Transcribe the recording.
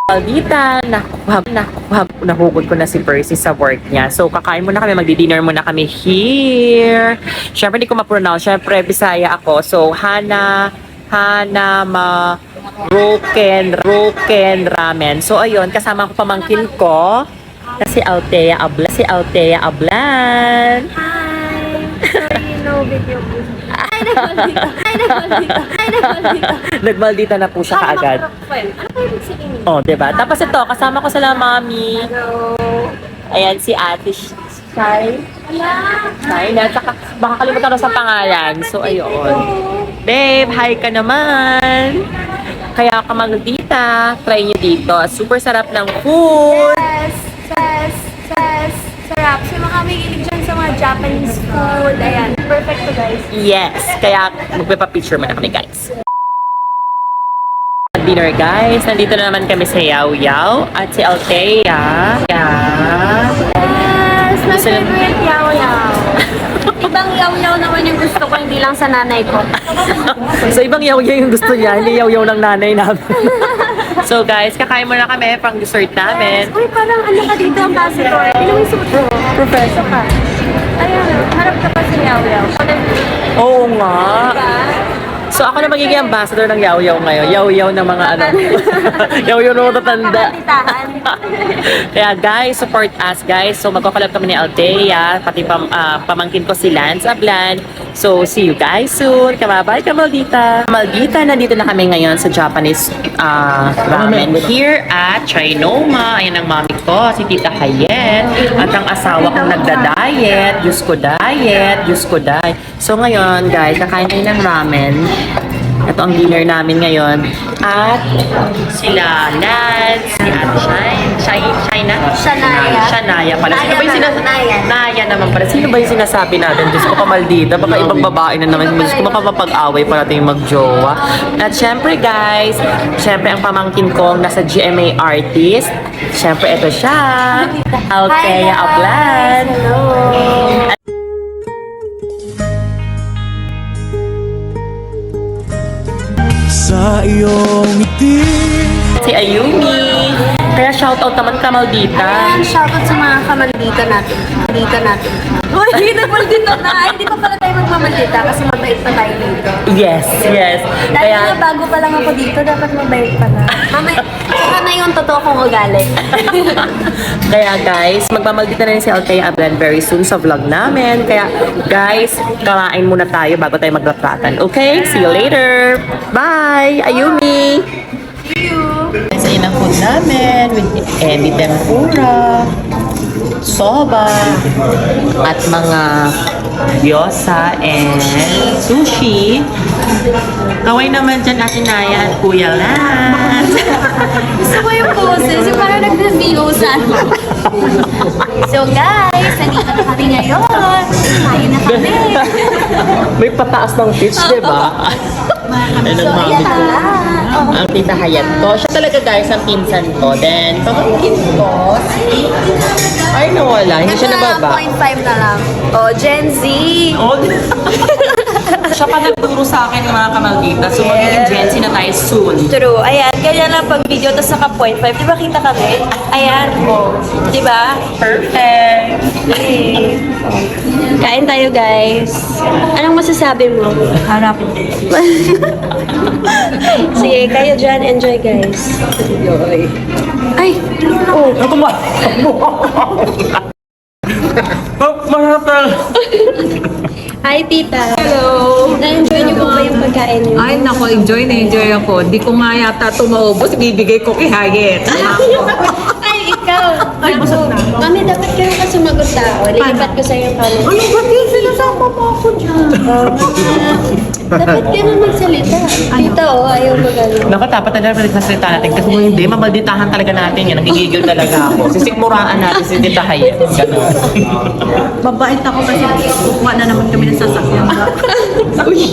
Maldita, nahugod ko na si Percy sa work niya. So, kakain muna kami, magdi-dinner muna kami here. Siyempre, hindi ko ma-pronounce. Siyempre, Bisaya ako. So, Broken Ramen. So, ayun, kasama ko pamangkin ko na si Althea Ablan. Hi! Sorry, no video po. Ay, nagmaldita. Nagmaldita na po siya kaagad. Ano kayo sabihin? Oh, diba? Tapos ito, kasama ko sila mami. Hello. Ayan, si Ate Shai. Shai na. Saka, baka kalimutan ko sa pangalan. So, ayun. Babe, hi ka naman. Kaya ka magdita. Try nyo dito. Super sarap ng food. Yes. Sarap. So, mga may ilig dyan sa mga Japanese food. Ayan. Perfect to, guys. Yes. Kaya magpapapicture muna kami, guys. Dinner, guys. Nandito na naman kami sa Yaw Yaw at si Althea. Yeah. Yes! My favorite yaw-yaw. Ibang yaw-yaw naman yung gusto ko, hindi lang sa nanay ko. So, ibang yaw yaw yung gusto niya, hindi yaw yaw ng nanay namin. So, guys, kakain muna kami pang dessert namin. Uy, parang ano ka dito, ambassador. Ano yung suot mo? Professor ka. Ayan, harap ka pa sa yaw-yaw. Oo nga. Diba? So, ako na magiging ambassador ng Yaw Yaw ngayon. Yaw Yaw ng mga ano. Yaw Yaw ng matatanda. Kaya guys, support us guys. So, magkakalab kami ni Althea, pati pamangkin ko si Lance Ablan. So, see you guys soon. Kamabay ka, Maldita. Maldita, nandito na kami ngayon sa Japanese ramen here at Trinoma. Ayan ang mami ko, si Tita Hayet. At ang asawa kong nagda-diet. Diyos ko, diet. So, ngayon guys, kakain tayo ng ramen. Ito ang dinner namin ngayon. At sila Lance, si Ate Shanaya pala. Sino ba yung Naya naman pala. Sino ba yung sinasabi natin? Diyos ko, Maldita. Baka ibang babae na naman. Diyos ko, makapapag-away para tayong magjowa. At syempre guys, syempre ang pamangkin kong nasa GMA Artist. Syempre ito siya. Althea Ablan. Hello. Sa iyong ngiti Si Ayumi. Kaya shoutout naman ka, Maldita. Ayan, shoutout sa mga kamaldita natin. Uy, nagmaldita na. Hindi pa pala tayo magmamaldita kasi mabait pa tayo dito. Yes. Dahil nga bago pa lang ako dito, dapat mabait pa na. Saka na yung totoo kong ugali. Kaya guys, magmamaldita na rin si Althea Ablan very soon sa vlog namin. Kaya guys, kakain muna tayo bago tayo maglaplatan. Okay? See you later. Bye! Ayumi! See you! Guys, ayun ang food namin with ebi tempura, soba, at mga gyoza and sushi. Kaway naman dyan Ate Naya at Kuya Lance. Gusto ko yung poses, yung parang nag-review-san. So guys, nandito na kami ngayon. Ayun na kami. May pataas ng pitch, di ba? So ayan na lang. Ang Tita Hayat ko. Siya talaga guys ang pinsan ko. Then, pamangkin ko, si... Ay, nawala. Hindi siya nababa. 0.5 na lang. Oh, Gen Z. Oh, siya pa nagturo sa akin ng mga kamaldita. So, magiging Gen Z na tayo soon. True. Ayan, ganyan lang pag video, tapos naka 0.5. Di ba kita kami? Ayan. Oh. Di ba? Perfect! Yay. Kain tayo, guys. Anong masasabi mo? Harap. Sige, kayo dyan. Enjoy, guys. Yoy. Ay! Oh! Ako ma... Mahapal! Hi, tita. Hello. Na-enjoy niyo po ba yung pagkain niyo? Ay, nako, enjoy ako. Di ko nga yata ito maubos, bibigay ko kay Hayet. Ay, ikaw. Ay, busog na. Mami, dapat kayo ka sumagot tao. Lilipat ko sa yung comment. Ano ba din? Sinasama mo ako dyan. Dapat ka na magsalita. Tita, oh, ayaw magaling. Naku, dapat talaga nagsasalita natin. Kasi kung hindi, mamalditahan talaga natin yan. Nagigigil talaga ako. Sisikmuraan natin si Tita Hayet. Ganun. Mabait ako kasi kukuha na naman kami ng sasakyan. Uy!